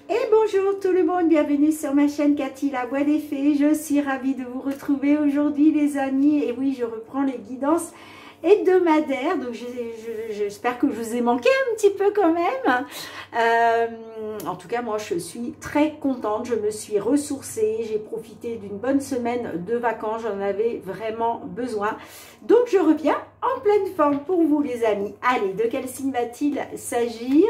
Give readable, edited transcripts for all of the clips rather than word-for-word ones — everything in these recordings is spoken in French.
Et bonjour tout le monde, bienvenue sur ma chaîne Cathy la Voix des Fées. Je suis ravie de vous retrouver aujourd'hui les amis. Et oui, je reprends les guidances hebdomadaires. Donc j'espère que je vous ai manqué un petit peu quand même. En tout cas, moi je suis très contente. Je me suis ressourcée. J'ai profité d'une bonne semaine de vacances. J'en avais vraiment besoin. Donc je reviens en pleine forme pour vous les amis. Allez, de quel signe va-t-il s'agir ?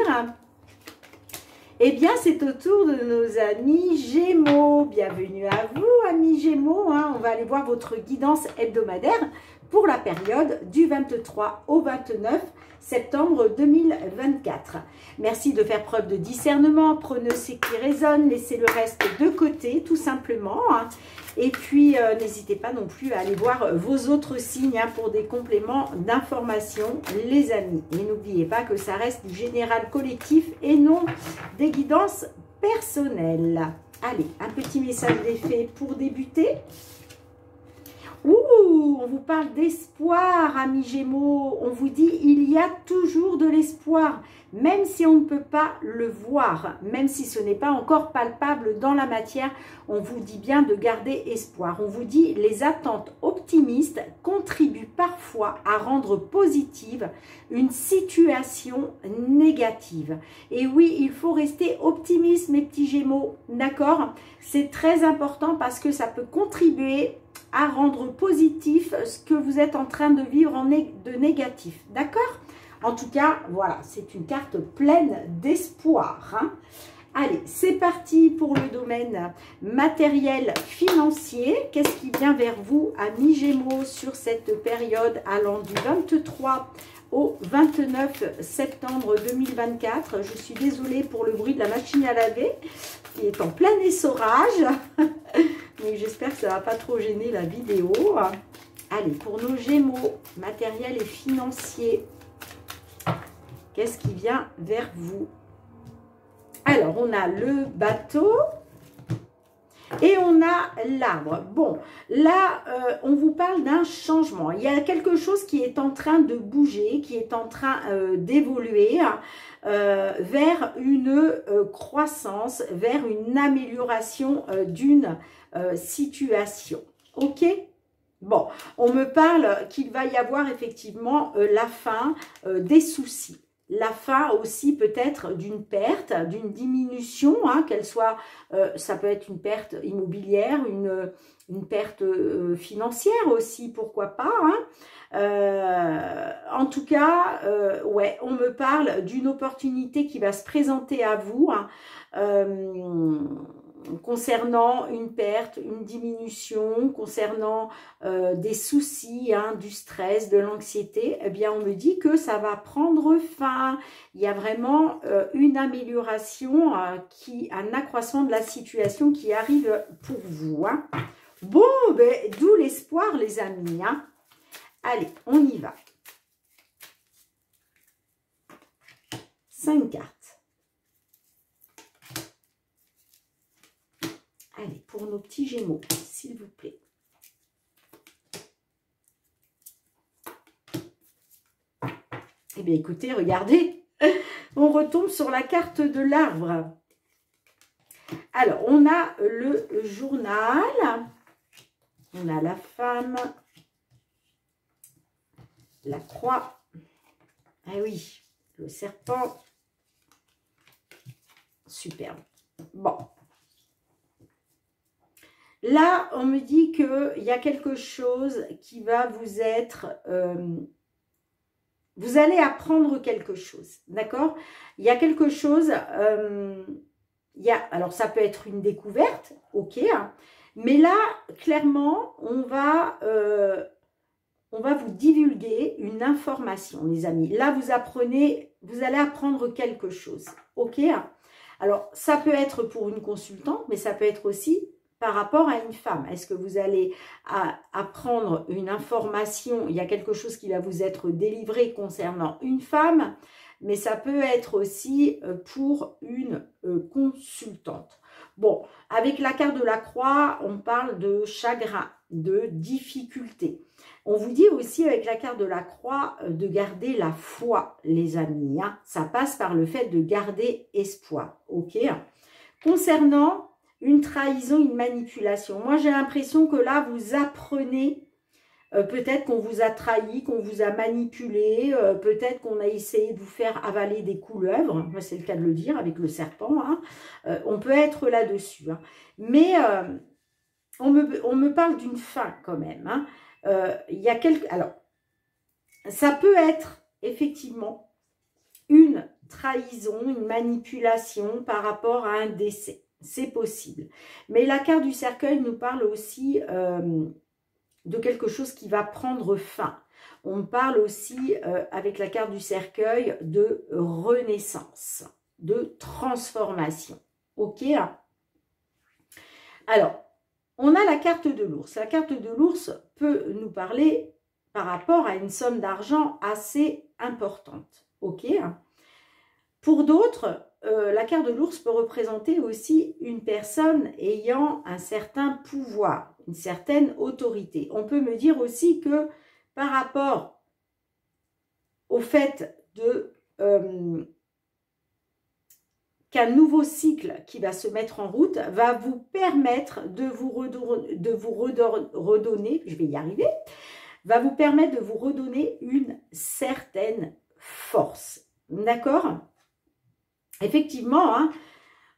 Eh bien, c'est au tour de nos amis Gémeaux. Bienvenue à vous, amis Gémeaux. On va aller voir votre guidance hebdomadaire pour la période du 23 au 29 septembre 2024. Merci de faire preuve de discernement. Prenez ce qui résonne, laissez le reste de côté, tout simplement. Et puis, n'hésitez pas non plus à aller voir vos autres signes pour des compléments d'information, les amis. Et n'oubliez pas que ça reste du général collectif et non des guidances personnelles. Allez, un petit message des fées pour débuter. Ouh, on vous parle d'espoir, amis Gémeaux. On vous dit, il y a toujours de l'espoir, même si on ne peut pas le voir, même si ce n'est pas encore palpable dans la matière, on vous dit bien de garder espoir. On vous dit, les attentes optimistes contribuent parfois à rendre positive une situation négative. Et oui, il faut rester optimiste, mes petits Gémeaux, d'accord? C'est très important parce que ça peut contribuer à rendre positif ce que vous êtes en train de vivre de négatif, d'accord? En tout cas, voilà, c'est une carte pleine d'espoir. Allez, c'est parti pour le domaine matériel financier. Qu'est-ce qui vient vers vous, amis Gémeaux, sur cette période allant du 23 au 29 septembre 2024. Je suis désolée pour le bruit de la machine à laver qui est en plein essorage. Mais j'espère que ça ne va pas trop gêner la vidéo. Allez, pour nos Gémeaux, matériel et financier, qu'est-ce qui vient vers vous? Alors, on a le bateau et on a l'arbre. Bon, là, on vous parle d'un changement. Il y a quelque chose qui est en train de bouger, qui est en train d'évoluer vers une croissance, vers une amélioration d'une situation. Ok? Bon, on me parle qu'il va y avoir effectivement la fin des soucis. La fin aussi peut-être d'une perte, d'une diminution, qu'elle soit, ça peut être une perte immobilière, une perte financière aussi, pourquoi pas. En tout cas, ouais, on me parle d'une opportunité qui va se présenter à vous, concernant une perte, une diminution, concernant des soucis, du stress, de l'anxiété. Eh bien, on me dit que ça va prendre fin. Il y a vraiment une amélioration, un accroissement de la situation qui arrive pour vous. Bon, ben, d'où l'espoir, les amis. Allez, on y va. 5 cartes. Allez, pour nos petits Gémeaux, s'il vous plaît. Eh bien, écoutez, regardez, on retombe sur la carte de l'arbre. Alors, on a le journal, on a la femme, la croix, ah oui, le serpent, superbe. Bon. Là, on me dit qu'il y a quelque chose qui va vous être... vous allez apprendre quelque chose, d'accord? Il y a quelque chose... alors, ça peut être une découverte, ok. Mais là, clairement, on va vous divulguer une information, les amis. Là, vous allez apprendre quelque chose, ok. Alors, ça peut être pour une consultante, mais ça peut être aussi par rapport à une femme. Est-ce que vous allez apprendre une information? Il y a quelque chose qui va vous être délivré concernant une femme, mais ça peut être aussi pour une consultante. Bon, avec la carte de la croix, on parle de chagrin, de difficulté. On vous dit aussi avec la carte de la croix de garder la foi, les amis. Ça passe par le fait de garder espoir, ok? concernant une trahison, une manipulation. Moi, j'ai l'impression que là, vous apprenez, peut-être qu'on vous a trahi, qu'on vous a manipulé, peut-être qu'on a essayé de vous faire avaler des couleuvres. Moi, c'est le cas de le dire avec le serpent. Hein. On peut être là-dessus. Hein. Mais on me parle d'une fin quand même. Hein. Il y a quelques... Alors, ça peut être effectivement une trahison, une manipulation par rapport à un décès. C'est possible. Mais la carte du cercueil nous parle aussi de quelque chose qui va prendre fin. On parle aussi, avec la carte du cercueil, de renaissance, de transformation. Ok? Alors, on a la carte de l'ours. La carte de l'ours peut nous parler par rapport à une somme d'argent assez importante. Ok? Pour d'autres, la carte de l'ours peut représenter aussi une personne ayant un certain pouvoir, une certaine autorité. On peut me dire aussi que par rapport au fait qu'un nouveau cycle qui va se mettre en route va vous permettre de vous redonner, je vais y arriver, va vous permettre de vous redonner une certaine force. D'accord ? Effectivement, hein,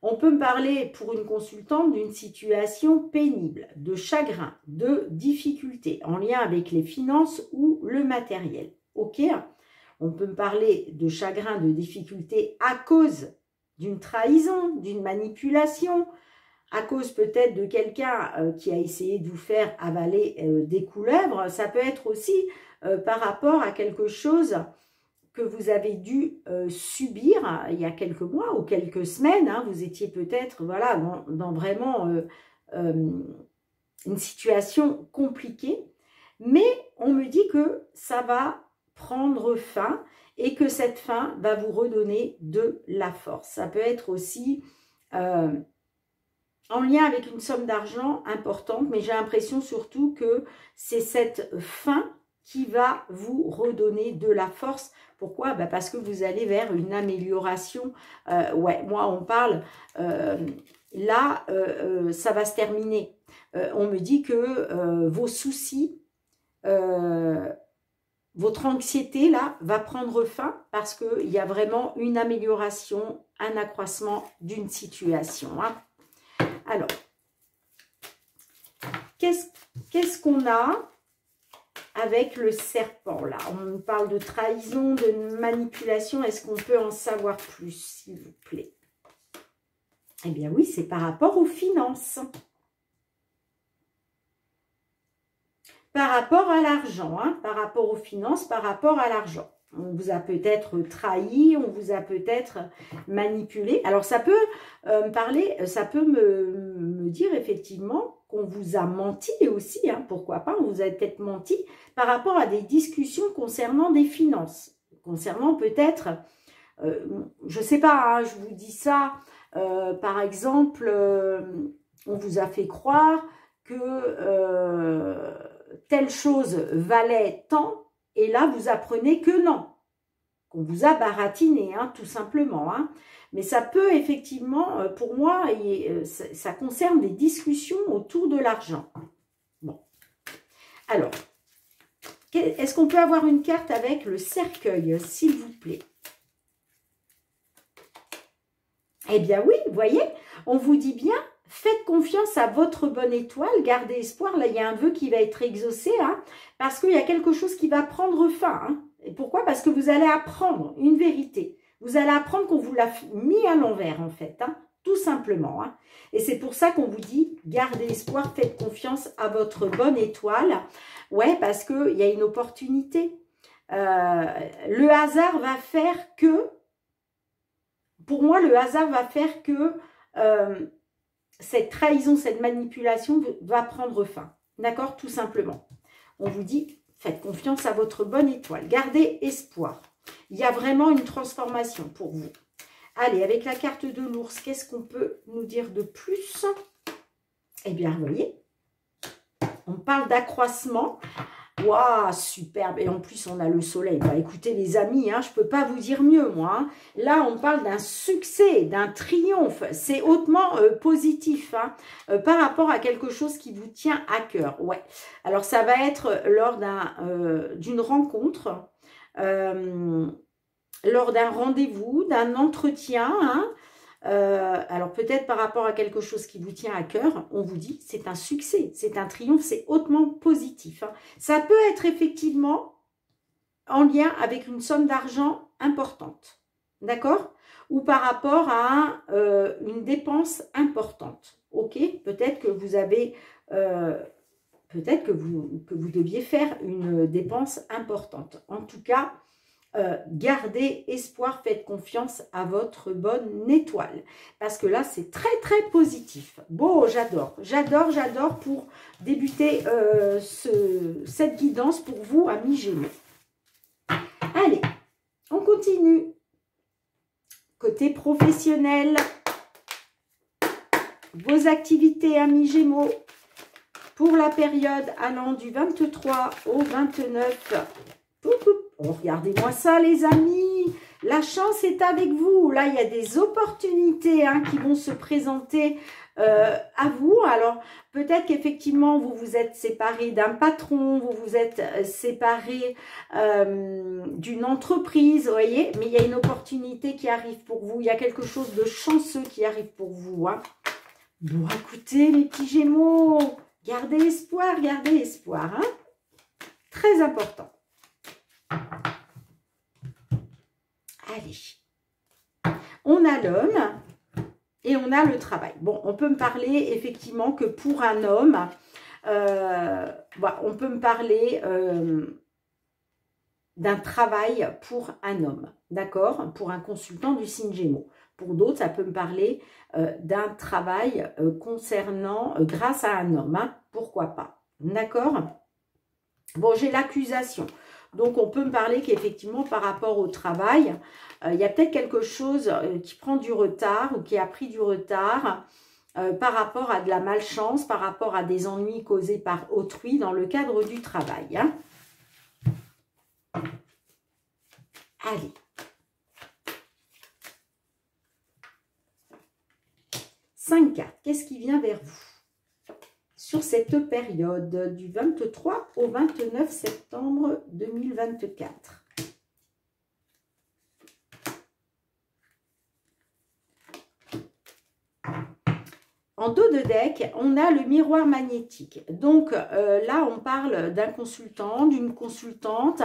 on peut me parler pour une consultante d'une situation pénible, de chagrin, de difficulté en lien avec les finances ou le matériel. Ok ? On peut me parler de chagrin, de difficulté à cause d'une trahison, d'une manipulation, à cause peut-être de quelqu'un qui a essayé de vous faire avaler des couleuvres. Ça peut être aussi par rapport à quelque chose que vous avez dû subir il y a quelques mois ou quelques semaines. Hein, vous étiez peut-être voilà, dans vraiment une situation compliquée. Mais on me dit que ça va prendre fin et que cette fin va vous redonner de la force. Ça peut être aussi en lien avec une somme d'argent importante, mais j'ai l'impression surtout que c'est cette fin qui va vous redonner de la force. Pourquoi? Parce que vous allez vers une amélioration. Ouais, moi, on parle, là, ça va se terminer. On me dit que vos soucis, votre anxiété, là, va prendre fin parce qu'il y a vraiment une amélioration, un accroissement d'une situation. Hein. Alors, qu'est-ce qu'on a avec le serpent, là? On parle de trahison, de manipulation. Est-ce qu'on peut en savoir plus, s'il vous plaît? Eh bien oui, c'est par rapport aux finances. Par rapport à l'argent, hein, par rapport aux finances, par rapport à l'argent. On vous a peut-être trahi, on vous a peut-être manipulé. Alors ça peut me parler, ça peut me dire effectivement qu'on vous a menti aussi, hein, pourquoi pas, on vous a peut-être menti par rapport à des discussions concernant des finances, concernant peut-être, je ne sais pas, hein, je vous dis ça, par exemple, on vous a fait croire que telle chose valait tant, et là vous apprenez que non, qu'on vous a baratiné, hein, tout simplement, hein. Mais ça peut effectivement, pour moi, ça concerne des discussions autour de l'argent. Bon. Alors, est-ce qu'on peut avoir une carte avec le cercueil, s'il vous plaît? Eh bien oui, vous voyez, on vous dit bien, faites confiance à votre bonne étoile, gardez espoir. Là, il y a un vœu qui va être exaucé, hein, parce qu'il y a quelque chose qui va prendre fin. Hein. Et pourquoi? Parce que vous allez apprendre une vérité. Vous allez apprendre qu'on vous l'a mis à l'envers, en fait, hein, tout simplement. Hein. Et c'est pour ça qu'on vous dit, gardez espoir, faites confiance à votre bonne étoile. Ouais, parce qu'il y a une opportunité. Le hasard va faire que, pour moi, le hasard va faire que cette trahison, cette manipulation va prendre fin. D'accord? Tout simplement. On vous dit, faites confiance à votre bonne étoile. Gardez espoir. Il y a vraiment une transformation pour vous. Allez, avec la carte de l'ours, qu'est-ce qu'on peut nous dire de plus? Eh bien, vous voyez, on parle d'accroissement. Waouh, superbe. Et en plus, on a le soleil. Bah, écoutez, les amis, hein, je ne peux pas vous dire mieux, moi. Hein. Là, on parle d'un succès, d'un triomphe. C'est hautement positif hein, par rapport à quelque chose qui vous tient à cœur. Ouais. Alors, ça va être lors d'une rencontre, lors d'un rendez-vous, d'un entretien, hein. Alors peut-être par rapport à quelque chose qui vous tient à cœur, on vous dit c'est un succès, c'est un triomphe, c'est hautement positif. Hein. Ça peut être effectivement en lien avec une somme d'argent importante, d'accord? Ou par rapport à une dépense importante, ok? Peut-être que vous avez, peut-être que vous deviez faire une dépense importante. En tout cas, gardez espoir, faites confiance à votre bonne étoile. Parce que là, c'est très, très positif. Bon, j'adore, j'adore, j'adore pour débuter cette guidance pour vous, amis Gémeaux. Allez, on continue. Côté professionnel, vos activités, amis Gémeaux, pour la période allant du 23 au 29. Oh, regardez-moi ça, les amis. La chance est avec vous. Là, il y a des opportunités hein, qui vont se présenter à vous. Alors, peut-être qu'effectivement, vous vous êtes séparé d'un patron, vous vous êtes séparé d'une entreprise, vous voyez. Mais il y a une opportunité qui arrive pour vous. Il y a quelque chose de chanceux qui arrive pour vous. Hein. Bon, écoutez, mes petits Gémeaux, gardez espoir, hein. Très important. Allez, on a l'homme et on a le travail. Bon, on peut me parler effectivement que pour un homme, on peut me parler d'un travail pour un homme, d'accord? Pour un consultant du signe Gémeaux. Pour d'autres, ça peut me parler d'un travail concernant, grâce à un homme, hein, pourquoi pas, d'accord? Bon, j'ai l'accusation. Donc, on peut me parler qu'effectivement, par rapport au travail, il y a peut-être quelque chose qui prend du retard ou qui a pris du retard par rapport à de la malchance, par rapport à des ennuis causés par autrui dans le cadre du travail. Hein. Allez. Cinq cartes. Qu'est-ce qui vient vers vous sur cette période du 23 au 29 septembre 2024. En dos de deck, on a le miroir magnétique. Donc là, on parle d'un consultant, d'une consultante.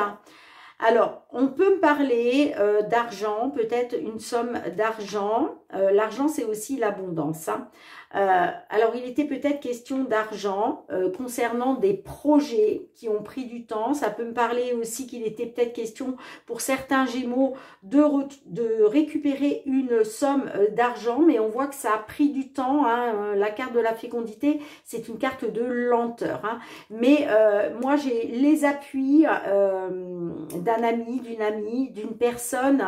Alors, on peut me parler d'argent, peut-être une somme d'argent. L'argent, c'est aussi l'abondance. Hein. Alors, il était peut-être question d'argent concernant des projets qui ont pris du temps. Ça peut me parler aussi qu'il était peut-être question pour certains Gémeaux de récupérer une somme d'argent, mais on voit que ça a pris du temps. Hein. La carte de la fécondité, c'est une carte de lenteur. Hein. Mais moi, j'ai les appuis d'un ami, d'une amie, d'une personne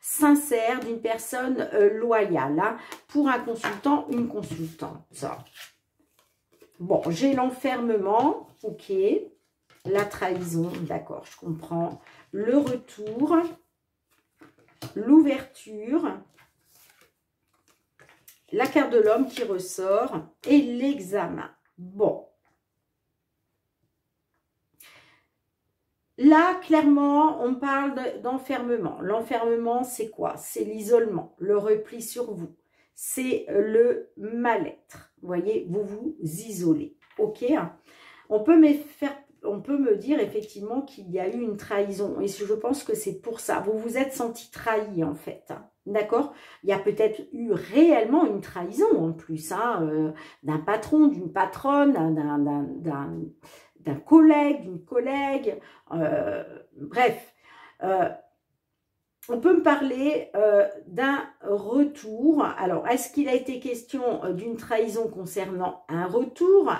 sincère, d'une personne loyale, hein, pour un consultant, une consultante. Bon, j'ai l'enfermement, ok, la trahison, d'accord, je comprends, le retour, l'ouverture, la carte de l'homme qui ressort et l'examen. Bon. Là, clairement, on parle d'enfermement. L'enfermement, c'est quoi? C'est l'isolement, le repli sur vous. C'est le mal-être. Vous voyez, vous vous isolez. Ok? On peut me dire effectivement qu'il y a eu une trahison. Et je pense que c'est pour ça. Vous vous êtes senti trahi, en fait. D'accord? Il y a peut-être eu réellement une trahison, en plus, hein, d'un patron, d'une patronne, d'un collègue, d'une collègue, bref, on peut me parler d'un retour. Alors, est-ce qu'il a été question d'une trahison concernant un retour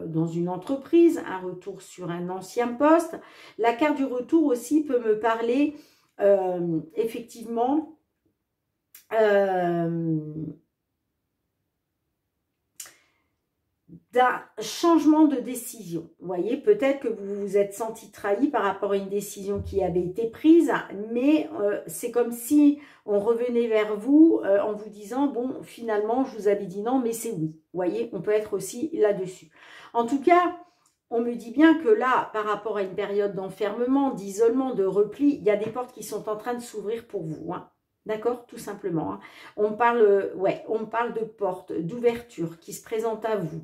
dans une entreprise, un retour sur un ancien poste? La carte du retour aussi peut me parler effectivement d'un changement de décision. Vous voyez, peut-être que vous vous êtes senti trahi par rapport à une décision qui avait été prise, mais c'est comme si on revenait vers vous en vous disant, bon, finalement, je vous avais dit non, mais c'est oui. Vous voyez, on peut être aussi là-dessus. En tout cas, on me dit bien que là, par rapport à une période d'enfermement, d'isolement, de repli, il y a des portes qui sont en train de s'ouvrir pour vous, hein. D'accord, tout simplement. Hein. On parle de portes, d'ouverture qui se présentent à vous.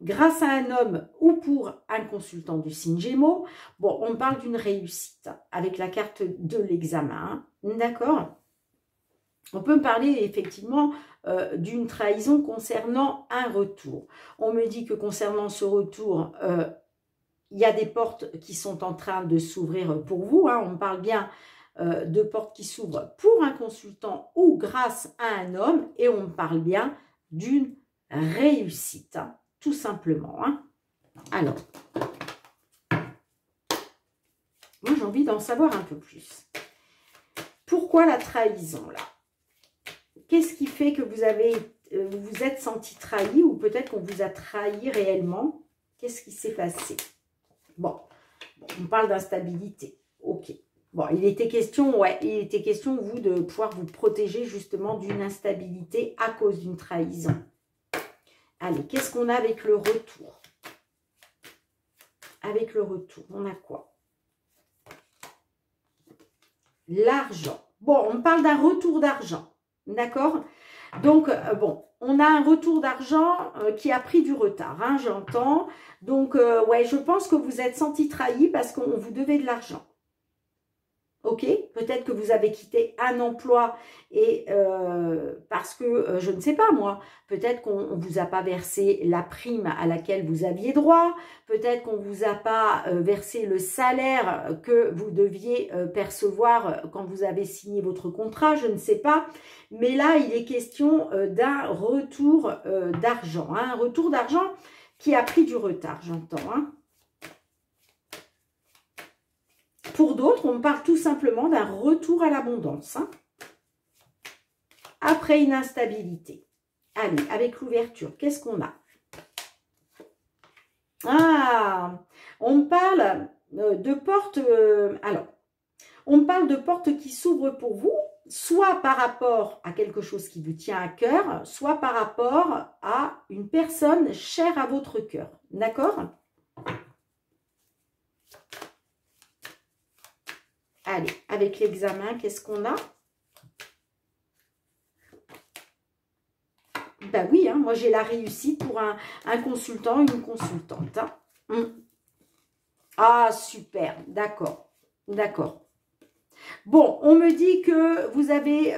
Grâce à un homme ou pour un consultant du signe Gémeaux. Bon, on parle d'une réussite avec la carte de l'examen. Hein. D'accord. On peut me parler effectivement d'une trahison concernant un retour. On me dit que concernant ce retour... il y a des portes qui sont en train de s'ouvrir pour vous. Hein. On parle bien de portes qui s'ouvrent pour un consultant ou grâce à un homme. Et on parle bien d'une réussite, hein, tout simplement. Hein. Alors, moi j'ai envie d'en savoir un peu plus. Pourquoi la trahison là? Qu'est-ce qui fait que vous vous êtes senti trahi ou peut-être qu'on vous a trahi réellement? Qu'est-ce qui s'est passé? Bon, on parle d'instabilité. Ok. Bon, il était question, vous, de pouvoir vous protéger justement d'une instabilité à cause d'une trahison. Allez, qu'est-ce qu'on a avec le retour? Avec le retour, on a quoi? L'argent. Bon, on parle d'un retour d'argent. D'accord? Donc, bon, on a un retour d'argent qui a pris du retard, hein, j'entends. Donc, ouais, je pense que vous êtes senti trahi parce qu'on vous devait de l'argent. Ok? Peut-être que vous avez quitté un emploi et parce que, je ne sais pas moi, peut-être qu'on ne vous a pas versé la prime à laquelle vous aviez droit, peut-être qu'on ne vous a pas versé le salaire que vous deviez percevoir quand vous avez signé votre contrat, je ne sais pas. Mais là, il est question d'un retour d'argent, hein, un retour d'argent qui a pris du retard, j'entends, hein. Pour d'autres, on parle tout simplement d'un retour à l'abondance. Hein. Après une instabilité. Allez, avec l'ouverture, qu'est-ce qu'on a? Ah, on parle de portes... alors, on parle de portes qui s'ouvrent pour vous, soit par rapport à quelque chose qui vous tient à cœur, soit par rapport à une personne chère à votre cœur. D'accord ? Allez, avec l'examen, qu'est-ce qu'on a? Ben oui, hein, moi j'ai la réussite pour un consultant, une consultante. Hein. Ah, super, d'accord, d'accord. Bon, on me dit que vous avez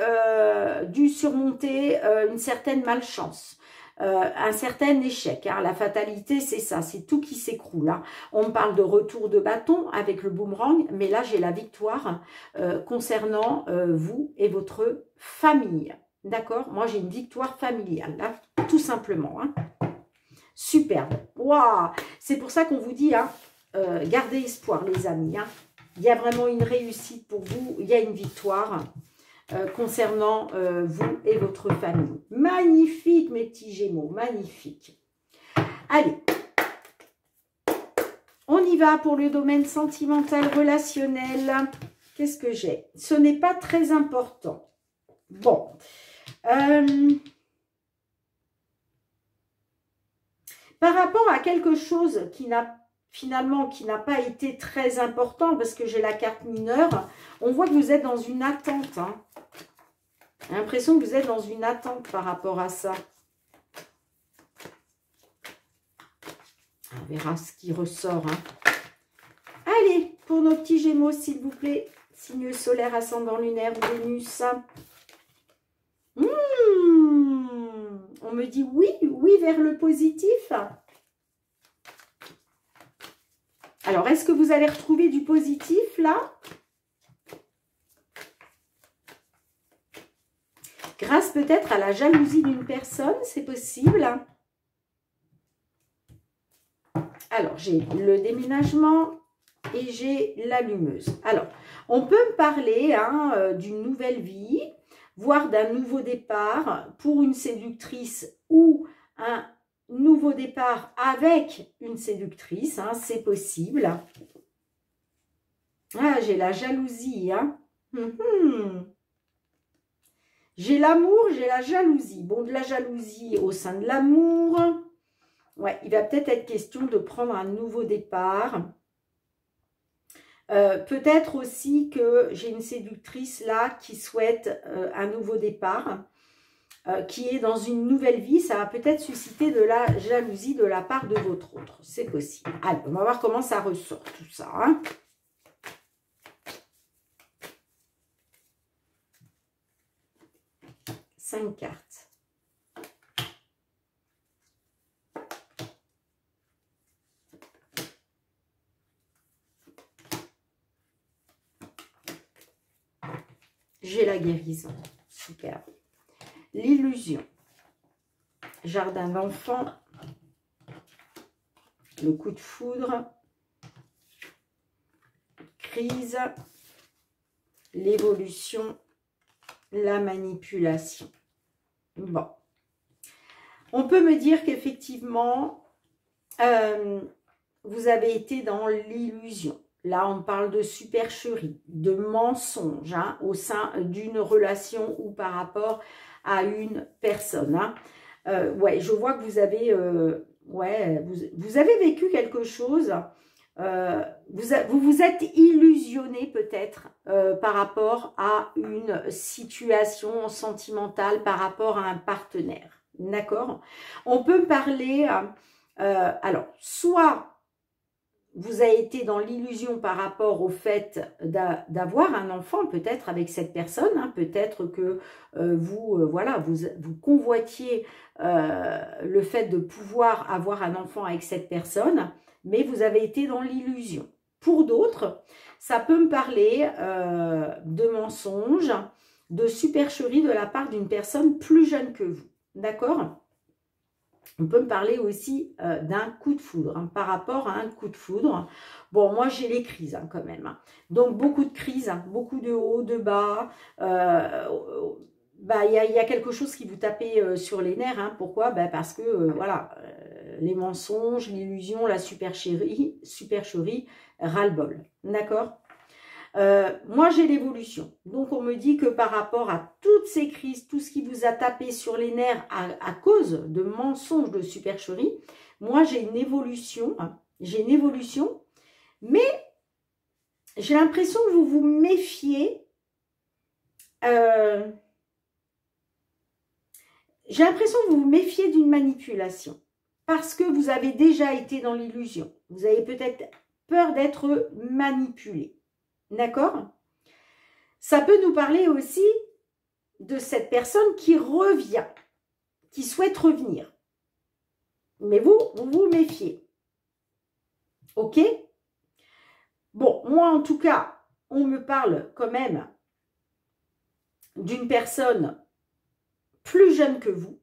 dû surmonter une certaine malchance. Un certain échec. Hein. La fatalité, c'est ça, c'est tout qui s'écroule. Hein. On parle de retour de bâton avec le boomerang, mais là, j'ai la victoire concernant vous et votre famille. D'accord? Moi, j'ai une victoire familiale, là, tout simplement. Hein. Superbe. Waouh! C'est pour ça qu'on vous dit, hein, gardez espoir, les amis. Hein. Il y a vraiment une réussite pour vous, il y a une victoire. Concernant vous et votre famille. Magnifique, mes petits Gémeaux, magnifique. Allez, on y va pour le domaine sentimental, relationnel. Qu'est-ce que j'ai? Ce n'est pas très important. Bon. Par rapport à quelque chose qui n'a finalement qui n'a pas été très important, parce que j'ai la carte mineure, on voit que vous êtes dans une attente. Hein. J'ai l'impression que vous êtes dans une attente par rapport à ça. On verra ce qui ressort. Hein. Allez, pour nos petits Gémeaux, s'il vous plaît. Signe solaire, ascendant lunaire ou Vénus. On me dit oui, oui vers le positif. Alors, est-ce que vous allez retrouver du positif là? Grâce peut-être à la jalousie d'une personne, c'est possible. Alors, j'ai le déménagement et j'ai l'allumeuse. Alors, on peut me parler hein, d'une nouvelle vie. voire d'un nouveau départ pour une séductrice ou un nouveau départ avec une séductrice, hein, c'est possible. Ah, j'ai la jalousie, hein. J'ai l'amour, j'ai la jalousie. Bon, de la jalousie au sein de l'amour. Ouais, il va peut-être être question de prendre un nouveau départ. Peut-être aussi que j'ai une séductrice là qui souhaite un nouveau départ, qui est dans une nouvelle vie. Ça va peut-être susciter de la jalousie de la part de votre autre. C'est possible. Allez, on va voir comment ça ressort tout ça, hein. 5 cartes. J'ai la guérison. Super. L'illusion. Jardin d'enfant. Le coup de foudre. Crise. L'évolution. La manipulation. Bon. On peut me dire qu'effectivement, vous avez été dans l'illusion. Là, on parle de supercherie, de mensonge, hein, au sein d'une relation ou par rapport à une personne. Hein. Ouais, je vois que vous avez, vous avez vécu quelque chose. Vous vous êtes illusionné peut-être par rapport à une situation sentimentale, par rapport à un partenaire. D'accord? On peut parler, alors, soit vous avez été dans l'illusion par rapport au fait d'avoir un enfant, peut-être avec cette personne, hein, peut-être que voilà, vous convoitiez le fait de pouvoir avoir un enfant avec cette personne, mais vous avez été dans l'illusion. Pour d'autres, ça peut me parler de mensonges, de supercherie de la part d'une personne plus jeune que vous. D'accord ? On peut me parler aussi d'un coup de foudre, hein, par rapport à un coup de foudre. Bon, moi, j'ai les crises hein, quand même. Hein. Donc, beaucoup de crises, hein, beaucoup de hauts, de bas. Bah, y a quelque chose qui vous tapait sur les nerfs. Hein. Pourquoi? Bah, parce que, voilà, les mensonges, l'illusion, la supercherie, ras-le-bol. D'accord? Moi, j'ai l'évolution. Donc, on me dit que par rapport à toutes ces crises, tout ce qui vous a tapé sur les nerfs à cause de mensonges, de supercherie, moi, j'ai une évolution. Hein, j'ai une évolution, mais j'ai l'impression que vous vous méfiez. J'ai l'impression que vous vous méfiez d'une manipulation parce que vous avez déjà été dans l'illusion. Vous avez peut-être peur d'être manipulé. D'accord? Ça peut nous parler aussi de cette personne qui revient, qui souhaite revenir. Mais vous vous méfiez. Ok? Bon, moi en tout cas, on me parle quand même d'une personne plus jeune que vous.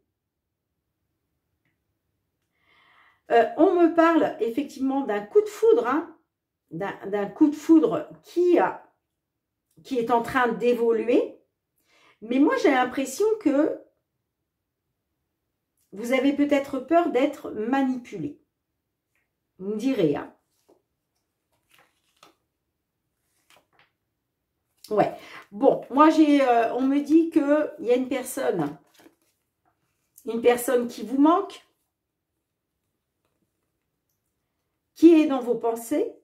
On me parle effectivement d'un coup de foudre, hein, d'un coup de foudre qui est en train d'évoluer. Mais moi, j'ai l'impression que vous avez peut-être peur d'être manipulé. Vous me direz, hein. Ouais. Bon, moi, on me dit qu'il y a une personne qui vous manque, qui est dans vos pensées.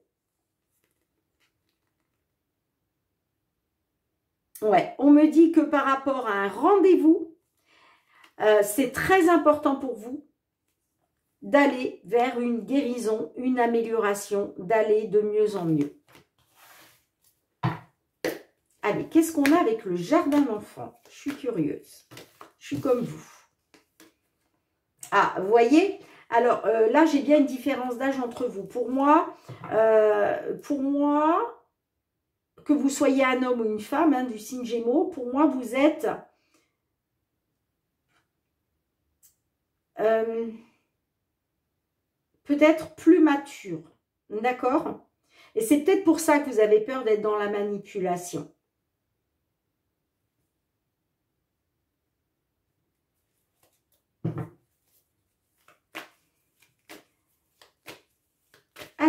Ouais, on me dit que par rapport à un rendez-vous, c'est très important pour vous d'aller vers une guérison, une amélioration, d'aller de mieux en mieux. Allez, qu'est-ce qu'on a avec le jardin d'enfant? Je suis curieuse. Je suis comme vous. Ah, vous voyez? Alors, là, j'ai bien une différence d'âge entre vous. Pour moi, que vous soyez un homme ou une femme, hein, du signe Gémeaux, pour moi, vous êtes peut-être plus mature, d'accord? Et c'est peut-être pour ça que vous avez peur d'être dans la manipulation.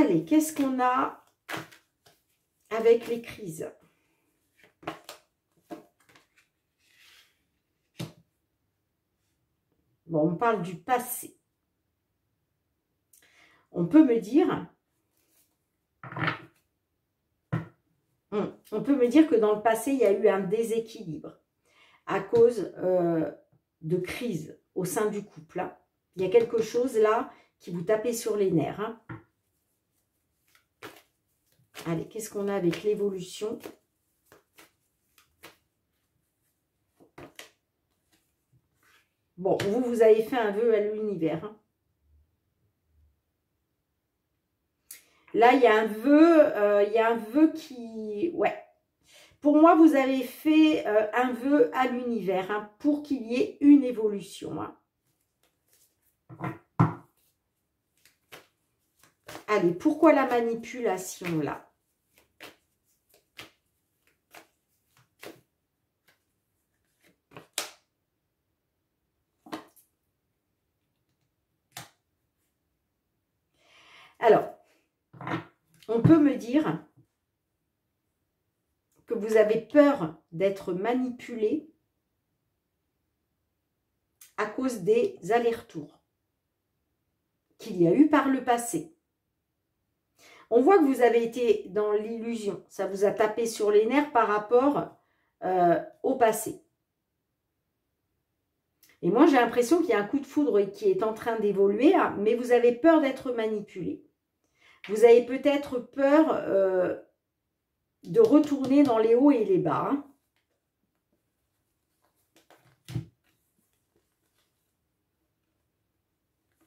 Allez, qu'est-ce qu'on a avec les crises? Bon, on parle du passé. On peut me dire... On peut me dire que dans le passé, il y a eu un déséquilibre à cause de crise au sein du couple. Hein. Il y a quelque chose là qui vous tapait sur les nerfs. Hein. Allez, qu'est-ce qu'on a avec l'évolution? Bon, vous avez fait un vœu à l'univers. Hein. Là, il y a un vœu qui... Ouais. Pour moi, vous avez fait un vœu à l'univers hein, pour qu'il y ait une évolution. Hein. Allez, pourquoi la manipulation là? Alors, on peut me dire que vous avez peur d'être manipulé à cause des allers-retours qu'il y a eu par le passé. On voit que vous avez été dans l'illusion. Ça vous a tapé sur les nerfs par rapport au passé. Et moi, j'ai l'impression qu'il y a un coup de foudre qui est en train d'évoluer, mais vous avez peur d'être manipulé. Vous avez peut-être peur de retourner dans les hauts et les bas. Hein.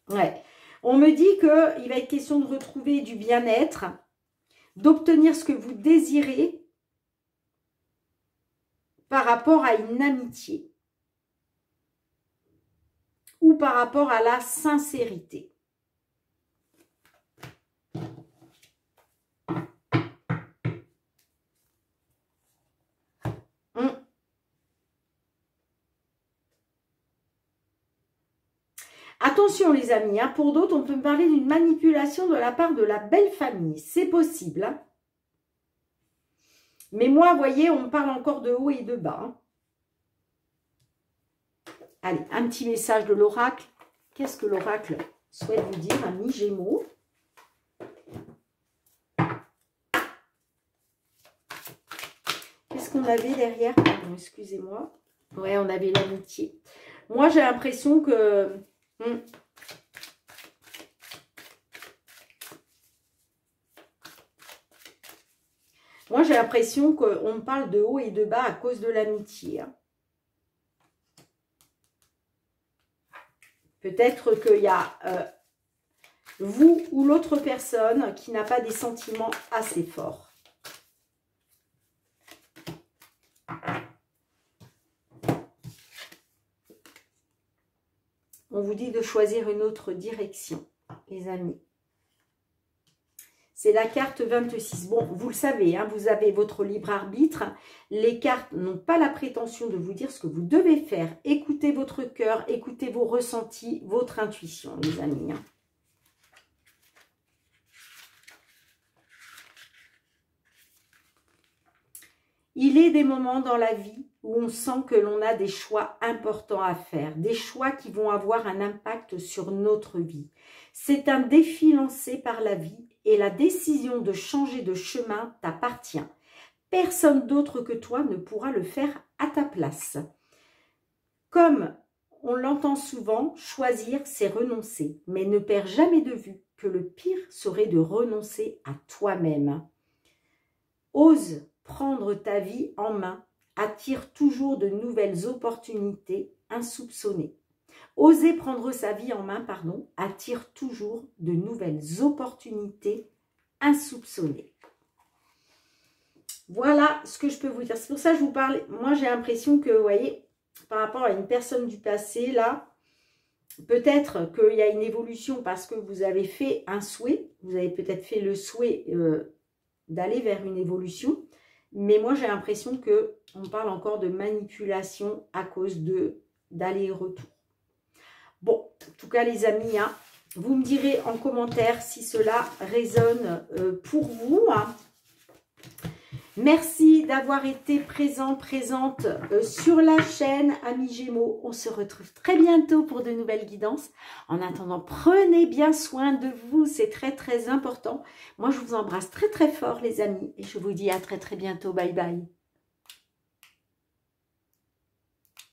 Ouais. On me dit qu'il va être question de retrouver du bien-être, d'obtenir ce que vous désirez par rapport à une amitié ou par rapport à la sincérité. Attention les amis, hein, pour d'autres, on peut me parler d'une manipulation de la part de la belle famille. C'est possible. Hein. Mais moi, vous voyez, on me parle encore de haut et de bas. Hein. Allez, un petit message de l'oracle. Qu'est-ce que l'oracle souhaite vous dire, amis Gémeaux? Qu'est-ce qu'on avait derrière? Pardon, excusez-moi. Ouais, on avait l'amitié. Moi, j'ai l'impression que... Moi, j'ai l'impression qu'on me parle de haut et de bas à cause de l'amitié. Hein. Peut-être qu'il y a vous ou l'autre personne qui n'a pas des sentiments assez forts. On vous dit de choisir une autre direction, les amis. C'est la carte 26. Bon, vous le savez, hein, vous avez votre libre arbitre. Les cartes n'ont pas la prétention de vous dire ce que vous devez faire. Écoutez votre cœur, écoutez vos ressentis, votre intuition, les amis. Hein. Il est des moments dans la vie où on sent que l'on a des choix importants à faire, des choix qui vont avoir un impact sur notre vie. C'est un défi lancé par la vie et la décision de changer de chemin t'appartient. Personne d'autre que toi ne pourra le faire à ta place. Comme on l'entend souvent, choisir, c'est renoncer. Mais ne perds jamais de vue que le pire serait de renoncer à toi-même. Ose prendre ta vie en main, attire toujours de nouvelles opportunités insoupçonnées. Oser prendre sa vie en main, pardon, attire toujours de nouvelles opportunités insoupçonnées. Voilà ce que je peux vous dire. C'est pour ça que je vous parle. Moi, j'ai l'impression que, vous voyez, par rapport à une personne du passé, là, peut-être qu'il y a une évolution parce que vous avez fait un souhait. Vous avez peut-être fait le souhait d'aller vers une évolution. Mais moi, j'ai l'impression qu'on parle encore de manipulation à cause d'aller et retour. Bon, en tout cas, les amis, hein, Vous me direz en commentaire si cela résonne pour vous. Merci d'avoir été présente sur la chaîne, amis Gémeaux. On se retrouve très bientôt pour de nouvelles guidances. En attendant, prenez bien soin de vous, c'est très important. Moi, je vous embrasse très fort, les amis, et je vous dis à très bientôt. Bye bye.